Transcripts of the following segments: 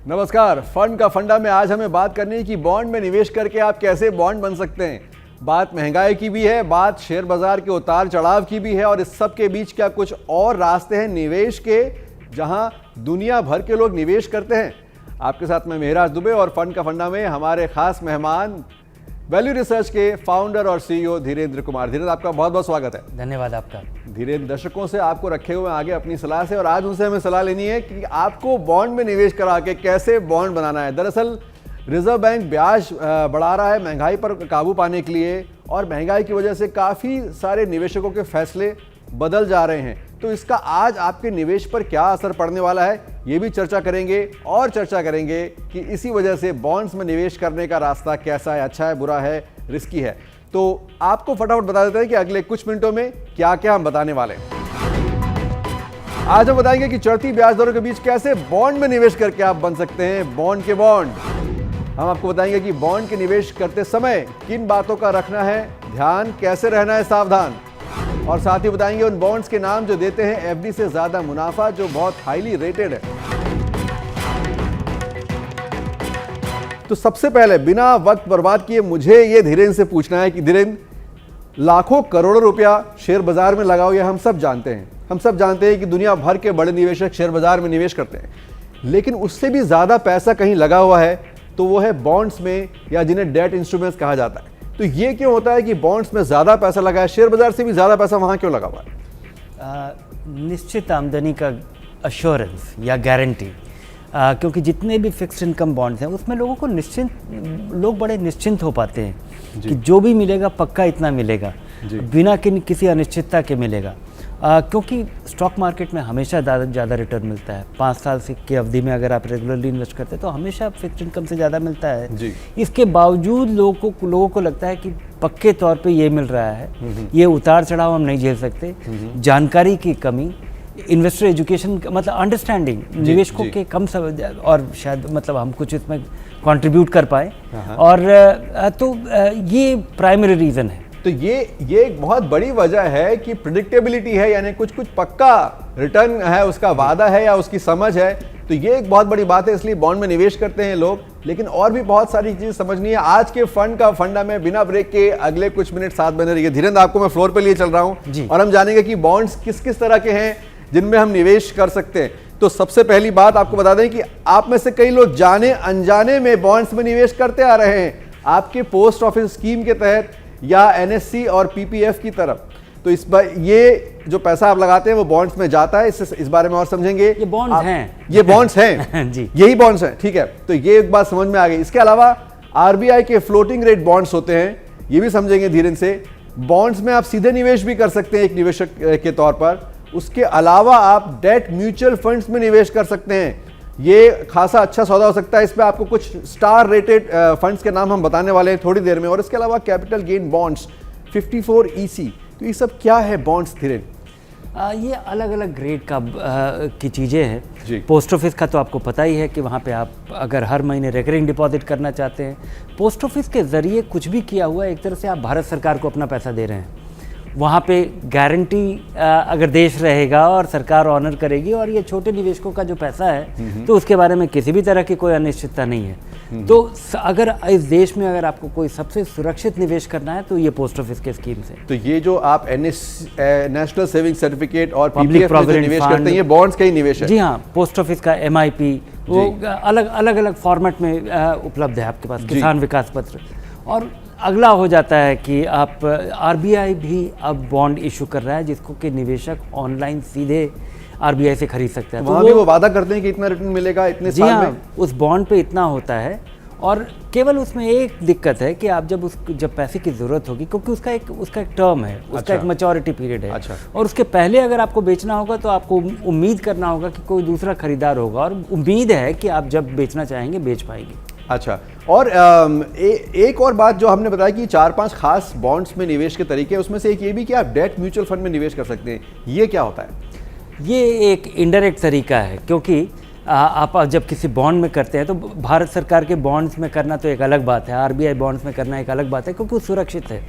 नमस्कार। फंड का फंडा में आज हमें बात करनी है कि बॉन्ड में निवेश करके आप कैसे बॉन्ड बन सकते हैं। बात महंगाई की भी है, बात शेयर बाजार के उतार चढ़ाव की भी है और इस सब के बीच क्या कुछ और रास्ते हैं निवेश के जहां दुनिया भर के लोग निवेश करते हैं। आपके साथ मैं मेहराज दुबे और फंड का फंडा में हमारे खास मेहमान वैल्यू रिसर्च के फाउंडर और सीईओ धीरेन्द्र कुमार। धीरेन्द्र, आपका बहुत बहुत स्वागत है। धन्यवाद आपका। धीरेन्द्र, दर्शकों से आपको रखे हुए आगे अपनी सलाह से और आज उनसे हमें सलाह लेनी है कि आपको बॉन्ड में निवेश करा के कैसे बॉन्ड बनाना है। दरअसल रिजर्व बैंक ब्याज बढ़ा रहा है महंगाई पर काबू पाने के लिए और महंगाई की वजह से काफ़ी सारे निवेशकों के फैसले बदल जा रहे हैं। तो इसका आज आपके निवेश पर क्या असर पड़ने वाला है ये भी चर्चा करेंगे और चर्चा करेंगे कि इसी वजह से बॉन्ड्स में निवेश करने का रास्ता कैसा है, अच्छा है, बुरा है, रिस्की है। तो आपको फटाफट बता देते हैं कि अगले कुछ मिनटों में क्या क्या हम बताने वाले हैं। आज हम बताएंगे कि चढ़ती ब्याज दरों के बीच कैसे बॉन्ड में निवेश करके आप बन सकते हैं बॉन्ड के बॉन्ड। हम आपको बताएंगे कि बॉन्ड के निवेश करते समय किन बातों का रखना है ध्यान, कैसे रहना है सावधान, और साथ ही बताएंगे उन बॉन्ड्स के नाम जो देते हैं एफडी से ज्यादा मुनाफा, जो बहुत हाईली रेटेड है। तो सबसे पहले बिना वक्त बर्बाद किए मुझे ये धीरेन्द्र से पूछना है कि धीरेन्द्र, लाखों करोड़ों रुपया शेयर बाजार में लगाओ ये हम सब जानते हैं। हम सब जानते हैं कि दुनिया भर के बड़े निवेशक शेयर बाजार में निवेश करते हैं, लेकिन उससे भी ज्यादा पैसा कहीं लगा हुआ है तो वो है बॉन्ड्स में, या जिन्हें डेट इंस्ट्रूमेंट्स कहा जाता है। तो ये क्यों होता है कि बॉन्ड्स में ज्यादा पैसा लगा है, शेयर बाजार से भी ज्यादा पैसा वहां क्यों लगा हुआ है? निश्चित आमदनी का अश्योरेंस या गारंटी, क्योंकि जितने भी फिक्स्ड इनकम बॉन्ड्स हैं उसमें लोग बड़े निश्चिंत हो पाते हैं कि जो भी मिलेगा पक्का इतना मिलेगा, बिना किसी अनिश्चितता के मिलेगा। क्योंकि स्टॉक मार्केट में हमेशा ज़्यादा रिटर्न मिलता है। 5 साल से की अवधि में अगर आप रेगुलरली इन्वेस्ट करते हैं तो हमेशा फिक्स्ड इनकम से ज़्यादा मिलता है जी। इसके बावजूद लोगों को लगता है कि पक्के तौर पे ये मिल रहा है, ये उतार चढ़ाव हम नहीं झेल सकते। जानकारी की कमी, इन्वेस्टर एजुकेशन मतलब अंडरस्टैंडिंग, निवेशकों के कम और शायद मतलब हम कुछ इसमें कंट्रीब्यूट कर पाए, और तो ये प्राइमरी रीज़न है। तो ये एक बहुत बड़ी वजह है कि प्रिडिक्टेबिलिटी है, यानी कुछ पक्का रिटर्न है, उसका वादा है या उसकी समझ है। तो ये एक बहुत बड़ी बात है, इसलिए बॉन्ड में निवेश करते हैं लोग। लेकिन और भी बहुत सारी चीज समझनी है। आज के फंड का फंडा में बिना ब्रेक के अगले कुछ मिनट साथ बने रहिए। धीरेन्द्र, आपको मैं फ्लोर पे लिए चल रहा हूं और हम जानेंगे कि बॉन्ड्स किस किस तरह के हैं जिनमें हम निवेश कर सकते हैं। तो सबसे पहली बात आपको बता दें कि आप में से कई लोग जाने अनजाने में बॉन्ड्स में निवेश करते आ रहे हैं, आपके पोस्ट ऑफिस स्कीम के तहत या एनएससी और पीपीएफ की तरफ। तो इस बार ये जो पैसा आप लगाते हैं वो बॉन्ड्स में जाता है। इस बारे में और समझेंगे। ये बॉन्ड्स हैं, ये बॉन्ड्स हैं जी, यही बॉन्ड्स हैं, ठीक है। तो ये एक बात समझ में आ गई। इसके अलावा आरबीआई के फ्लोटिंग रेट बॉन्ड्स होते हैं, ये भी समझेंगे धीरेन्द्र से। बॉन्ड्स में आप सीधे निवेश भी कर सकते हैं एक निवेशक के तौर पर। उसके अलावा आप डेट म्यूचुअल फंड्स में निवेश कर सकते हैं, ये खासा अच्छा सौदा हो सकता है। इस पे आपको कुछ स्टार रेटेड फंड्स के नाम हम बताने वाले हैं थोड़ी देर में। और इसके अलावा कैपिटल गेन बॉन्ड्स 54 EC, तो ये सब क्या है बॉन्ड्स धीरेन्द्र? ये अलग अलग ग्रेड की चीज़ें हैं। पोस्ट ऑफिस का तो आपको पता ही है कि वहाँ पे आप अगर हर महीने रिकरिंग डिपॉजिट करना चाहते हैं, पोस्ट ऑफिस के ज़रिए कुछ भी किया हुआ एक तरह से आप भारत सरकार को अपना पैसा दे रहे हैं। वहाँ पे गारंटी अगर देश रहेगा और सरकार ऑनर करेगी, और ये छोटे निवेशकों का जो पैसा है तो उसके बारे में किसी भी तरह की कोई अनिश्चितता नहीं है। तो अगर इस देश में अगर आपको कोई सबसे सुरक्षित निवेश करना है तो ये पोस्ट ऑफिस के स्कीम से। तो ये जो आप नेशनल सेविंग सर्टिफिकेट और पीपीएफ में जो निवेश करते हैं ये बॉन्ड्स का ही निवेश है? जी हाँ, पोस्ट ऑफिस का MIP वो अलग फॉर्मेट में उपलब्ध है आपके पास, किसान विकास पत्र। और अगला हो जाता है कि आप आरबीआई भी अब बॉन्ड इशू कर रहा है जिसको कि निवेशक ऑनलाइन सीधे आरबीआई से खरीद सकते हैं। तो वहाँ भी वो वादा करते हैं कि इतना रिटर्न मिलेगा इतने साल में। उस बॉन्ड पे इतना होता है, और केवल उसमें एक दिक्कत है कि आप जब पैसे की ज़रूरत होगी, क्योंकि उसका एक टर्म है, उसका एक मैच्योरिटी पीरियड है। और उसके पहले अगर आपको बेचना होगा तो आपको उम्मीद करना होगा कि कोई दूसरा खरीदार होगा, और उम्मीद है कि आप जब बेचना चाहेंगे बेच पाएंगे। अच्छा, और एक और बात जो हमने बताया कि 4-5 खास बॉन्ड्स में निवेश के तरीके हैं, उसमें से एक ये भी कि आप डेट म्यूचुअल फंड में निवेश कर सकते हैं। ये क्या होता है? ये एक इनडायरेक्ट तरीका है, क्योंकि आप जब किसी बॉन्ड में करते हैं तो भारत सरकार के बॉन्ड्स में करना तो एक अलग बात है, आरबीआई बॉन्ड्स में करना एक अलग बात है, क्योंकि वो सुरक्षित है।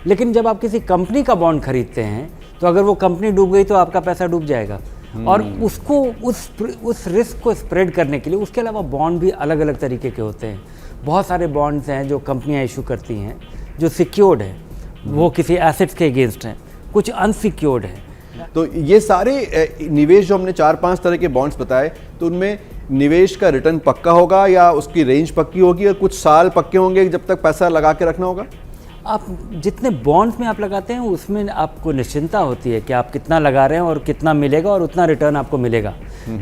लेकिन जब आप किसी कंपनी का बॉन्ड खरीदते हैं तो अगर वो कंपनी डूब गई तो आपका पैसा डूब जाएगा। और उसको उस रिस्क को स्प्रेड करने के लिए उसके अलावा बॉन्ड भी अलग अलग तरीके के होते हैं। बहुत सारे बॉन्ड्स हैं जो कंपनियां इशू करती हैं जो सिक्योर्ड है, वो किसी एसेट्स के अगेंस्ट हैं, कुछ अनसिक्योर्ड है। तो ये सारे निवेश जो हमने 4-5 तरह के बॉन्ड्स बताए, तो उनमें निवेश का रिटर्न पक्का होगा या उसकी रेंज पक्की होगी और कुछ साल पक्के होंगे जब तक पैसा लगा के रखना होगा? आप जितने बॉन्ड्स में आप लगाते हैं उसमें आपको निश्चिंता होती है कि आप कितना लगा रहे हैं और कितना मिलेगा और उतना रिटर्न आपको मिलेगा।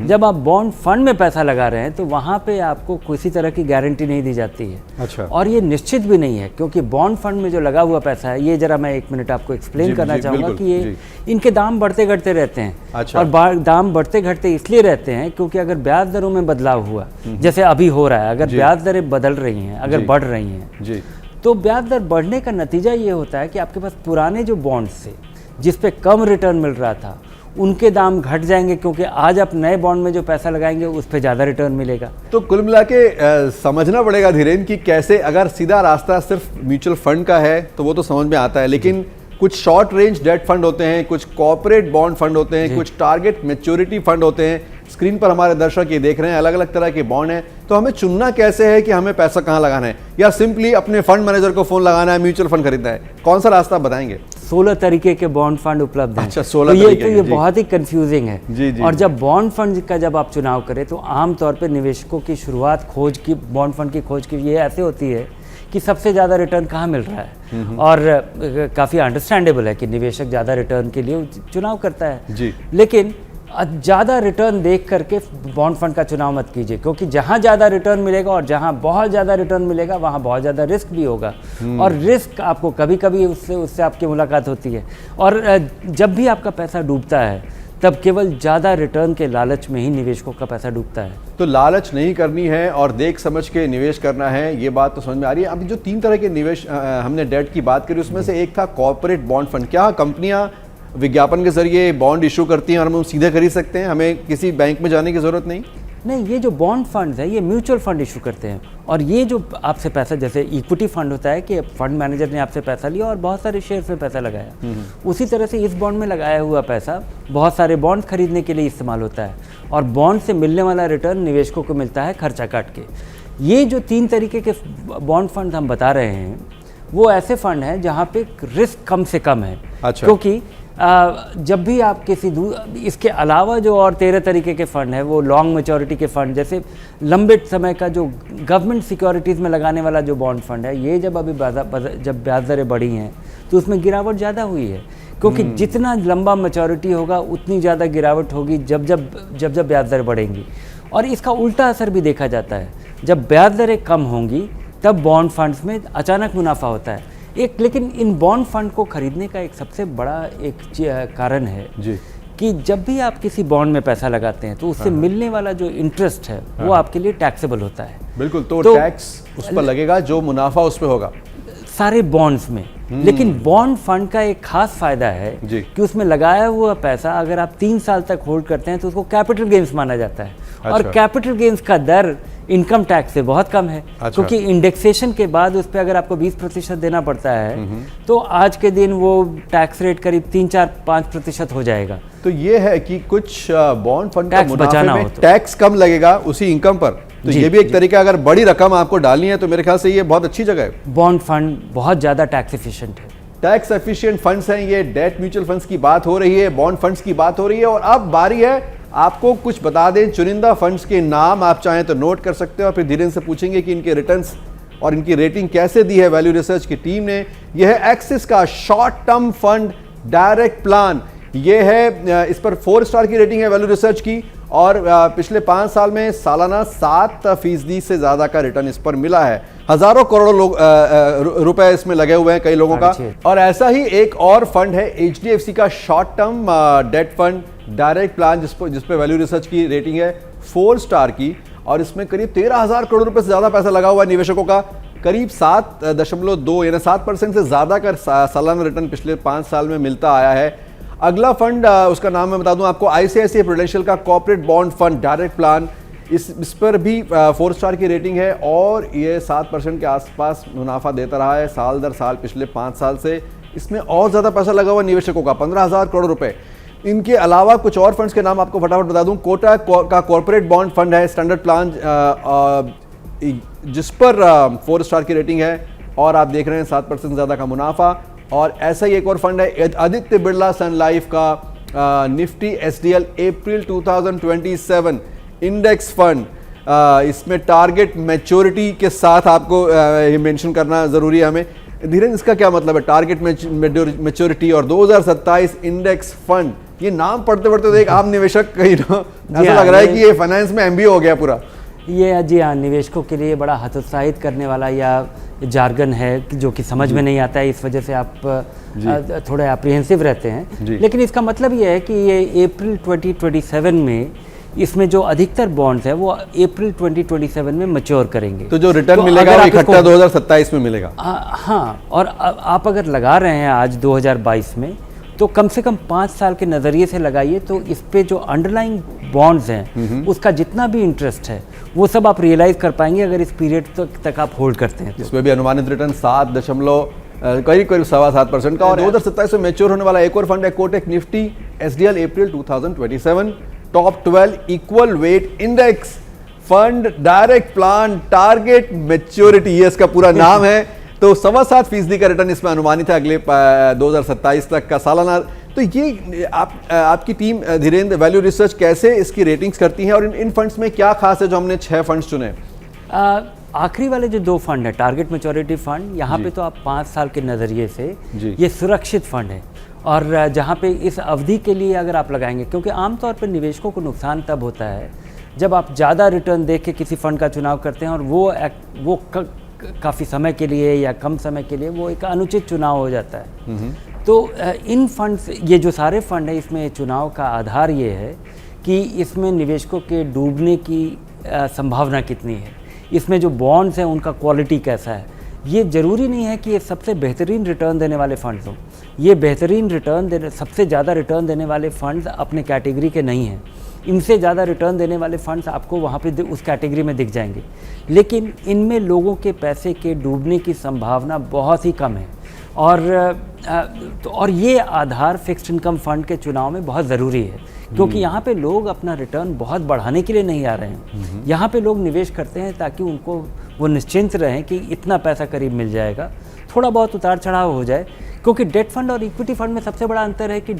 जब आप बॉन्ड फंड में पैसा लगा रहे हैं तो वहाँ पे आपको किसी तरह की गारंटी नहीं दी जाती है। अच्छा। और ये निश्चित भी नहीं है, क्योंकि बॉन्ड फंड में जो लगा हुआ पैसा है, ये जरा मैं 1 मिनट आपको एक्सप्लेन करना चाहूँगा कि ये इनके दाम बढ़ते घटते रहते हैं। अच्छा। और दाम बढ़ते घटते इसलिए रहते हैं क्योंकि अगर ब्याज दरों में बदलाव हुआ, जैसे अभी हो रहा है, अगर ब्याज दरें बदल रही हैं, अगर बढ़ रही हैं, तो ब्याज दर बढ़ने का नतीजा ये होता है कि आपके पास पुराने जो बॉन्ड्स थे जिस पे कम रिटर्न मिल रहा था, उनके दाम घट जाएंगे, क्योंकि आज आप नए बॉन्ड में जो पैसा लगाएंगे उस पे ज़्यादा रिटर्न मिलेगा। तो कुल मिला के समझना पड़ेगा धीरेन्द्र कि कैसे, अगर सीधा रास्ता सिर्फ म्यूचुअल फंड का है तो वो तो समझ में आता है, लेकिन कुछ शॉर्ट रेंज डेट फंड होते हैं, कुछ कॉर्पोरेट बॉन्ड फंड होते हैं, कुछ टारगेट मैच्योरिटी फंड होते हैं। स्क्रीन पर हमारे दर्शक ये देख रहे हैं, अलग अलग तरह के बॉन्ड हैं। तो हमें चुनना कैसे है कि हमें पैसा कहाँ लगाना है, या सिंपली अपने फंड मैनेजर को फोन लगाना है, म्यूचुअल फंड खरीदना है? कौन सा रास्ता बताएंगे? 16 तरीके के बॉन्ड फंड उपलब्ध हैं। अच्छा, 16 तो तरीके ये बहुत ही कंफ्यूजिंग है। जी, जी, और जब बॉन्ड फंड का जब आप चुनाव करें तो आमतौर पर निवेशकों की शुरुआत खोज की, बॉन्ड फंड की खोज की ये ऐसे होती है कि सबसे ज़्यादा रिटर्न कहाँ मिल रहा है, और काफ़ी अंडरस्टैंडेबल है कि निवेशक ज़्यादा रिटर्न के लिए चुनाव करता है जी। लेकिन ज़्यादा रिटर्न देख करके बॉन्ड फंड का चुनाव मत कीजिए, क्योंकि जहाँ ज़्यादा रिटर्न मिलेगा और जहाँ बहुत ज़्यादा रिटर्न मिलेगा वहाँ बहुत ज़्यादा रिस्क भी होगा। और रिस्क आपको कभी कभी उससे आपकी मुलाकात होती है, और जब भी आपका पैसा डूबता है तब केवल ज़्यादा रिटर्न के लालच में ही निवेशकों का पैसा डूबता है। तो लालच नहीं करनी है और देख समझ के निवेश करना है, ये बात तो समझ में आ रही है। अभी जो 3 तरह के निवेश हमने डेट की बात करी, उसमें से एक था कॉर्पोरेट बॉन्ड फंड। क्या कंपनियां विज्ञापन के जरिए बॉन्ड इशू करती हैं और हम सीधे खरीद सकते हैं, हमें किसी बैंक में जाने की जरूरत नहीं? नहीं, ये जो बॉन्ड फंड्स है ये म्यूचुअल फंड इशू करते हैं, और ये जो आपसे पैसा, जैसे इक्विटी फंड होता है कि फंड मैनेजर ने आपसे पैसा लिया और बहुत सारे शेयर्स में पैसा लगाया, उसी तरह से इस बॉन्ड में लगाया हुआ पैसा बहुत सारे बॉन्ड खरीदने के लिए इस्तेमाल होता है, और बॉन्ड से मिलने वाला रिटर्न निवेशकों को मिलता है खर्चा काट के। ये जो 3 तरीके के बॉन्ड फंड हम बता रहे हैं वो ऐसे फंड हैं जहाँ पे रिस्क कम से कम है। अच्छा। क्योंकि जब भी आप किसी इसके अलावा जो और 13 तरीके के फ़ंड है, वो लॉन्ग मैच्योरिटी के फ़ंड, जैसे लंबे समय का जो गवर्नमेंट सिक्योरिटीज़ में लगाने वाला जो बॉन्ड फंड है, ये जब अभी जब ब्याज दरें बढ़ी हैं तो उसमें गिरावट ज़्यादा हुई है, क्योंकि जितना लंबा मैच्योरिटी होगा उतनी ज़्यादा गिरावट होगी जब जब ब्याज दरें बढ़ेंगी। और इसका उल्टा असर भी देखा जाता है, जब ब्याज दरें कम होंगी तब बॉन्ड फंड्स में अचानक मुनाफा होता है। लेकिन इन बॉन्ड फंड को खरीदने का एक सबसे बड़ा कारण है जी, कि जब भी आप किसी बॉन्ड में पैसा लगाते हैं तो उससे मिलने वाला जो इंटरेस्ट है वो आपके लिए टैक्सेबल होता है। बिल्कुल। तो टैक्स उस पर लगेगा जो मुनाफा उस पर होगा सारे बॉन्ड्स में। लेकिन बॉन्ड फंड का एक खास फायदा है कि उसमें लगाया हुआ पैसा अगर आप 3 साल तक होल्ड करते हैं तो उसको कैपिटल गेन्स माना जाता है। अच्छा। और कैपिटल गेन्स का दर इनकम टैक्स से बहुत कम है। अच्छा। क्योंकि इंडेक्सेशन के बाद उस पर अगर आपको 20% देना पड़ता है तो आज के दिन वो टैक्स रेट करीब 3-4-5% हो जाएगा। तो ये है कि कुछ बॉन्ड फंड का मुनाफे बचाना में हो तो टैक्स कम लगेगा उसी इनकम पर, तो ये भी एक तरीका, अगर बड़ी रकम आपको डालनी है तो मेरे ख्याल से ये बहुत अच्छी जगह है। बॉन्ड फंड बहुत ज़्यादा टैक्स एफिशिएंट है। टैक्स एफिशिएंट फंड्स हैं ये। डेट म्यूचुअल फंड्स की बात हो रही है, बॉन्ड फंड्स की बात हो रही है, और अब बारी है आपको कुछ बता दें चुनिंदा फंड्स के नाम, आप चाहें तो नोट कर सकते हो और फिर धीरे से पूछेंगे कि इनके रिटर्न्स और इनकी रेटिंग कैसे दी है वैल्यू रिसर्च की टीम ने। यह है एक्सिस का short term fund direct plan. ये है, इस पर 4 स्टार की रेटिंग है वैल्यू रिसर्च की, और पिछले 5 साल में सालाना 7% से ज्यादा का रिटर्न इस पर मिला है। हजारों करोड़ों रुपए इसमें लगे हुए हैं कई लोगों का। और ऐसा ही एक और फंड है HDFC का short term debt fund direct plan, जिस पे वैल्यू रिसर्च की रेटिंग है 4 स्टार की, और इसमें करीब 13,000 करोड़ रुपए से ज्यादा पैसा लगा हुआ है निवेशकों का। करीब 7.2 यानी 7% से ज्यादा का सालाना रिटर्न पिछले 5 साल में मिलता आया है। अगला फंड, उसका नाम मैं बता दूं आपको, ICICI प्रूडेंशियल का corporate bond fund direct plan. इस पर भी 4 स्टार की रेटिंग है और ये 7% के आसपास मुनाफा देता रहा है साल दर साल पिछले 5 साल से। इसमें और ज़्यादा पैसा लगा हुआ निवेशकों का 15,000 करोड़ रुपए। इनके अलावा कुछ और फंड्स के नाम आपको फटाफट बता दूं। कोटा का कॉर्पोरेट बॉन्ड फंड है, स्टैंडर्ड प्लान, जिस पर 4 स्टार की रेटिंग है और आप देख रहे हैं 7% ज़्यादा का मुनाफा। और ऐसा ही एक और फंड है आदित्य बिरला सन लाइफ का निफ्टी SDL अप्रैल 2027 इंडेक्स फंड। इसमें टारगेट मैच्योरिटी के साथ आपको ये मेंशन करना ज़रूरी है हमें। धीरेन्द्र, इसका क्या मतलब है टारगेट मैच्योरिटी और 2027 इंडेक्स फंड? ये नाम पढ़ते पढ़ते तो एक आम निवेशक कहीं ना ऐसा लग रहा है कि ये फाइनेंस में MBA हो गया पूरा। ये जी हाँ, निवेशकों के लिए बड़ा हतोत्साहित करने वाला या जार्गन है जो कि समझ में नहीं आता है, इस वजह से आप थोड़े अप्रीहेंसिव रहते हैं। लेकिन इसका मतलब ये है कि ये अप्रैल 2027 में इसमें जो अधिकतर बॉन्ड्स है वो अप्रैल 2027 में मैच्योर करेंगे। तो जो रिटर्न मिलेगा वो इकट्ठा 2027 में मिलेगा। हाँ, और आप अगर लगा रहे हैं आज 2022 में, तो कम से कम 5 साल के नज़रिए से लगाइए, तो इस पे जो अंडरलाइंग बॉन्ड्स हैं उसका जितना भी इंटरेस्ट है वो सब आप रियलाइज़ कर पाएंगे अगर इस पीरियड तक आप होल्ड करते हैं। इसमें भी अनुमानित रिटर्न 7.करीब 7.25% का। और 2027 में मैच्योर होने वाला एक और फंड है कोटक निफ्टी SDL अप्रैल 2027 top 12 equal weight index fund direct plan target maturity, ये इसका पूरा नाम है। तो 7.25% का रिटर्न इसमें अनुमानित है अगले 2027 तक का सालाना। तो ये आपकी टीम धीरेन्द्र वैल्यू रिसर्च कैसे इसकी रेटिंग्स करती है और इन फंड्स में क्या खास है जो हमने 6 फंड्स चुने? आखिरी वाले जो 2 फंड है टारगेट मैच्योरिटी फंड, यहाँ पे तो आप 5 साल के नज़रिए से ये सुरक्षित फंड है। और जहाँ पे इस अवधि के लिए अगर आप लगाएंगे, क्योंकि आमतौर पर निवेशकों को नुकसान तब होता है जब आप ज़्यादा रिटर्न देख के किसी फंड का चुनाव करते हैं और वो काफ़ी समय के लिए या कम समय के लिए वो एक अनुचित चुनाव हो जाता है। तो इन फंड्स, ये जो सारे फंड है, इसमें चुनाव का आधार ये है कि इसमें निवेशकों के डूबने की संभावना कितनी है, इसमें जो बॉन्ड्स हैं उनका क्वालिटी कैसा है। ये ज़रूरी नहीं है कि ये सबसे बेहतरीन रिटर्न देने वाले फंड्स हों। ये बेहतरीन रिटर्न सबसे ज़्यादा रिटर्न देने वाले फंड्स अपने कैटेगरी के नहीं हैं। इनसे ज़्यादा रिटर्न देने वाले फंड्स आपको वहाँ पे उस कैटेगरी में दिख जाएंगे, लेकिन इनमें लोगों के पैसे के डूबने की संभावना बहुत ही कम है। और ये आधार फिक्स्ड इनकम फंड के चुनाव में बहुत ज़रूरी है, क्योंकि यहाँ पे लोग अपना रिटर्न बहुत बढ़ाने के लिए नहीं आ रहे हैं। यहाँ पे लोग निवेश करते हैं ताकि उनको वो निश्चिंत रहें कि इतना पैसा करीब मिल जाएगा, थोड़ा बहुत उतार चढ़ाव हो जाए। क्योंकि डेट फंड और इक्विटी फंड में सबसे बड़ा अंतर है कि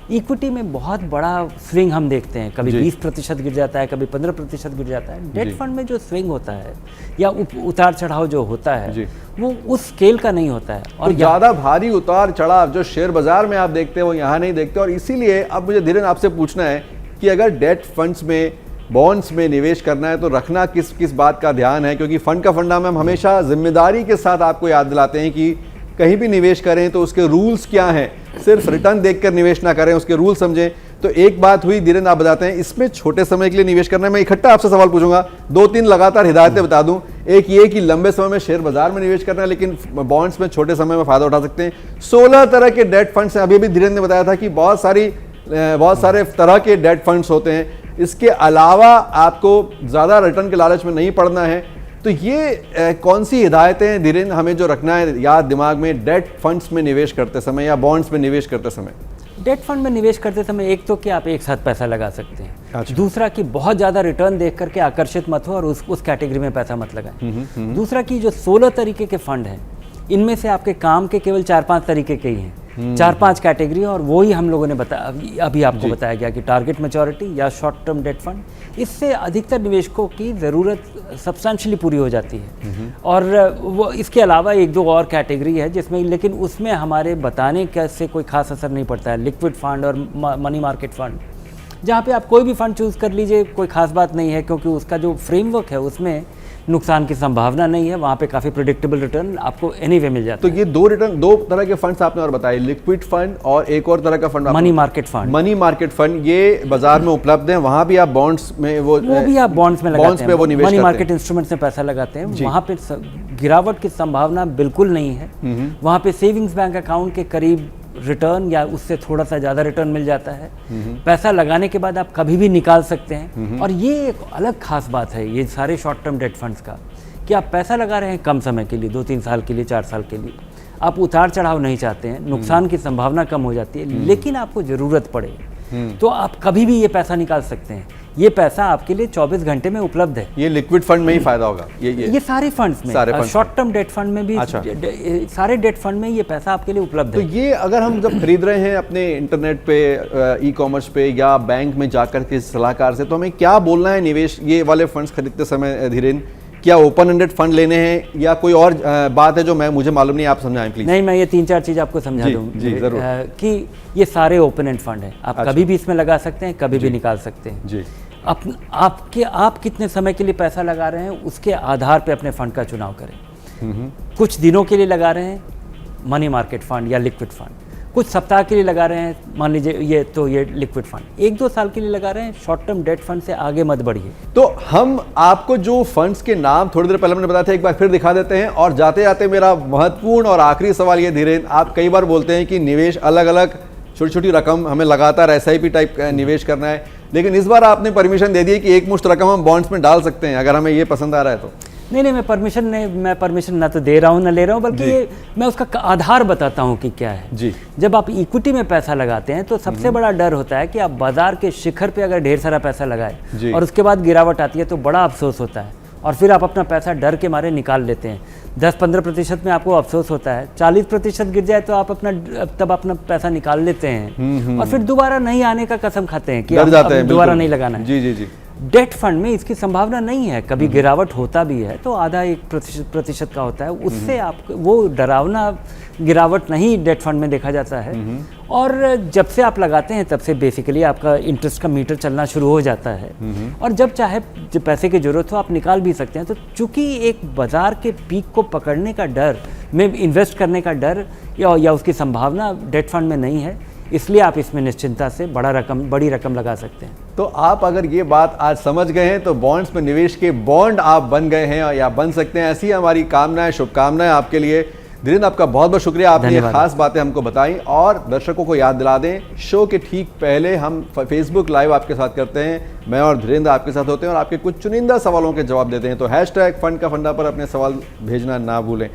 इक्विटी में बहुत बड़ा स्विंग हम देखते हैं, कभी 20% गिर जाता है, कभी 15% गिर जाता है। डेट फंड में जो स्विंग होता है या उतार चढ़ाव जो होता है वो उस स्केल का नहीं होता है। और तो ज़्यादा भारी उतार चढ़ाव जो शेयर बाजार में आप देखते हैं वो यहाँ नहीं देखते। और इसीलिए अब मुझे धीरेन्द्र आपसे पूछना है कि अगर डेट फंड्स में बॉन्ड्स में निवेश करना है तो रखना किस बात का ध्यान है? क्योंकि फंड का फंडा में हम हमेशा जिम्मेदारी के साथ आपको याद दिलाते हैं कि कहीं भी निवेश करें तो उसके रूल्स क्या हैं, सिर्फ रिटर्न देखकर निवेश ना करें, उसके रूल समझें। तो एक बात हुई, धीरेन्द्र आप बताते हैं इसमें छोटे समय के लिए निवेश करना है। मैं इकट्ठा आपसे सवाल पूछूंगा, 2-3 लगातार हिदायतें बता दूं। एक ये कि लंबे समय में शेयर बाजार में निवेश करना है, लेकिन बॉन्ड्स में छोटे समय में फायदा उठा सकते हैं। 16 तरह के डेट फंड्स हैं। अभी भी धीरेन्द्र ने बताया था कि बहुत सारे तरह के डेट फंड्स होते हैं। इसके अलावा आपको ज़्यादा रिटर्न के लालच में नहीं पड़ना है। तो ये कौन सी हिदायतें हैं धीरेन्द्र हमें जो रखना है याद दिमाग में डेट फंड्स में निवेश करते समय या बॉन्ड्स में निवेश करते समय? डेट फंड में निवेश करते समय एक तो कि आप एक साथ पैसा लगा सकते हैं। दूसरा कि बहुत ज़्यादा रिटर्न देख करके आकर्षित मत हो और उस कैटेगरी में पैसा मत लगाएं। दूसरा कि जो 16 तरीके के फंड हैं, इनमें से आपके काम के केवल 4-5 तरीके के ही हैं, 4-5 कैटेगरी, और वो ही हम लोगों ने अभी आपको बताया गया कि टारगेट मैच्योरिटी या शॉर्ट टर्म डेट फंड। इससे अधिकतर निवेशकों की ज़रूरत सब्सटेंशियली पूरी हो जाती है। और वो इसके अलावा 1-2 और कैटेगरी है जिसमें, लेकिन उसमें हमारे बताने का से कोई खास असर नहीं पड़ता है। लिक्विड फंड और मनी मार्केट फंड, जहाँ पे आप कोई भी फंड चूज़ कर लीजिए, कोई खास बात नहीं है, क्योंकि उसका जो फ्रेमवर्क है उसमें नुकसान की संभावना नहीं है। वहाँ पे काफ़ी प्रेडिक्टेबल रिटर्न आपको एनीवे मिल जाता है। तो ये 2 तरह के फंड्स आपने और बताए, लिक्विड फंड और एक और तरह का fund money market fund. Money market fund ये बाजार में उपलब्ध है, वहाँ भी आप बॉन्ड्स में वो भी आप बॉन्ड्स में लगाते हैं, वो निवेश मनी मार्केट इंस्ट्रूमेंट्स में पैसा लगाते हैं। वहाँ पे गिरावट की संभावना बिल्कुल नहीं है। वहाँ पे सेविंग्स बैंक अकाउंट के करीब रिटर्न या उससे थोड़ा सा ज़्यादा रिटर्न मिल जाता है। पैसा लगाने के बाद आप कभी भी निकाल सकते हैं। और ये एक अलग खास बात है ये सारे शॉर्ट टर्म डेट फंड्स का, कि आप पैसा लगा रहे हैं कम समय के लिए, 2-3 साल के लिए, 4 साल के लिए। आप उतार चढ़ाव नहीं चाहते हैं, नुकसान की संभावना कम हो जाती है, लेकिन आपको ज़रूरत पड़े तो आप कभी भी ये पैसा निकाल सकते हैं। ये पैसा आपके लिए 24 घंटे में उपलब्ध है। ये लिक्विड फंड में ही फायदा होगा, ये सारे फंड्स में, शॉर्ट टर्म डेट फंड में भी, अच्छा। सारे डेट फंड में ये पैसा आपके लिए उपलब्ध तो है। ये अगर हम जब खरीद रहे हैं अपने इंटरनेट पे, ई कॉमर्स पे या बैंक में जाकर के सलाहकार से, तो हमें क्या बोलना है निवेश ये वाले फंड्स खरीदते समय धीरेन्द्र? क्या ओपन एंडेड फंड लेने हैं या कोई और बात है जो मुझे मालूम नहीं, आप समझाएं प्लीज। नहीं, मैं ये 3-4 चीज़ आपको समझा दूँ जरूर। कि ये सारे ओपन एंड फंड है, आप कभी भी इसमें लगा सकते हैं, कभी भी निकाल सकते हैं जी। आप कितने समय के लिए पैसा लगा रहे हैं उसके आधार पे अपने फंड का चुनाव करें। कुछ दिनों के लिए लगा रहे हैं मनी मार्केट फंड या लिक्विड फंड, कुछ सप्ताह के लिए लगा रहे हैं, मान लीजिए ये लिक्विड फंड, 1-2 साल के लिए लगा रहे हैं, शॉर्ट टर्म डेट फंड से आगे मत बढ़िए। तो हम आपको जो फंड्स के नाम थोड़ी देर पहले मैंने बताया था, एक बार फिर दिखा देते हैं। और जाते जाते मेरा महत्वपूर्ण और आखिरी सवाल ये धीरेन्द्र, आप कई बार बोलते हैं कि निवेश अलग अलग छोटी छोटी रकम हमें लगातार SIP टाइप निवेश करना है, लेकिन इस बार आपने परमिशन दे दी है कि एक मुश्त रकम हम बॉन्ड्स में डाल सकते हैं अगर हमें ये पसंद आ रहा है तो। नहीं, मैं परमिशन ना तो दे रहा हूँ ना ले रहा हूँ, बल्कि ये मैं उसका आधार बताता हूँ कि क्या है जी। जब आप इक्विटी में पैसा लगाते हैं तो सबसे बड़ा डर होता है कि आप बाजार के शिखर पे अगर ढेर सारा पैसा लगाए और उसके बाद गिरावट आती है तो बड़ा अफसोस होता है, और फिर आप अपना पैसा डर के मारे निकाल लेते हैं। 10-15% में आपको अफसोस होता है, 40% गिर जाए तो आप अपना पैसा निकाल लेते हैं और फिर दोबारा नहीं आने का कसम खाते हैं कि दोबारा नहीं लगाना है। जी जी जी। डेट फंड में इसकी संभावना नहीं है, कभी गिरावट होता भी है तो आधा 1% का होता है, उससे आप वो डरावना गिरावट नहीं डेट फंड में देखा जाता है। और जब से आप लगाते हैं तब से बेसिकली आपका इंटरेस्ट का मीटर चलना शुरू हो जाता है, और जब चाहे जब पैसे की जरूरत हो आप निकाल भी सकते हैं। तो चूंकि एक बाजार के पीक को पकड़ने का डर में इन्वेस्ट करने का डर या उसकी संभावना डेट फंड में नहीं है, इसलिए आप इसमें निश्चिंता से बड़ी रकम लगा सकते हैं। तो आप अगर ये बात आज समझ गए हैं तो बॉन्ड्स में निवेश के बॉन्ड आप बन गए हैं या बन सकते हैं, ऐसी हमारी कामनाएं, शुभकामनाएं आपके लिए। धीरेन्द्र, आपका बहुत बहुत शुक्रिया, आपने ये खास बातें हमको बताई। और दर्शकों को याद दिला दें, शो के ठीक पहले हम फेसबुक लाइव आपके साथ करते हैं, मैं और धीरेन्द्र आपके साथ होते हैं और आपके कुछ चुनिंदा सवालों के जवाब देते हैं। तो #फंड का फंडा पर अपने सवाल भेजना ना भूलें।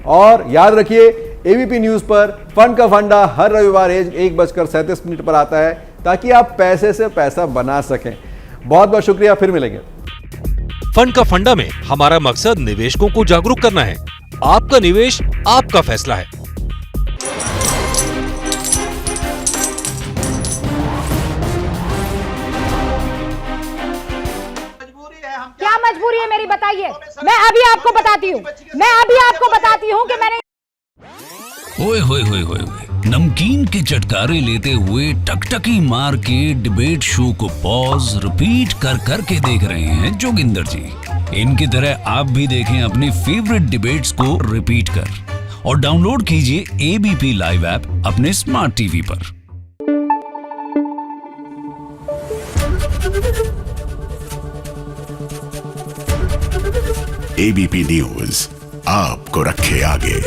और याद रखिए, ABP न्यूज पर फंड का फंडा हर रविवार 1:37 पर आता है, ताकि आप पैसे से पैसा बना सकें। बहुत बहुत शुक्रिया, फिर मिलेंगे। फंड का फंडा में हमारा मकसद निवेशकों को जागरूक करना है। आपका निवेश आपका फैसला है। क्या मजबूरी है मेरी, बताइए। मैं अभी आपको बताती हूँ कि मैंने ओए होए होए होए होए, नमकीन के चटकारे लेते हुए टकटकी मार के डिबेट शो को पॉज रिपीट कर कर के देख रहे हैं जोगिंदर जी। इनकी तरह आप भी देखें अपनी फेवरेट डिबेट्स को रिपीट कर, और डाउनलोड कीजिए ABP लाइव ऐप अपने स्मार्ट टीवी पर। ABP न्यूज आपको रखे आगे।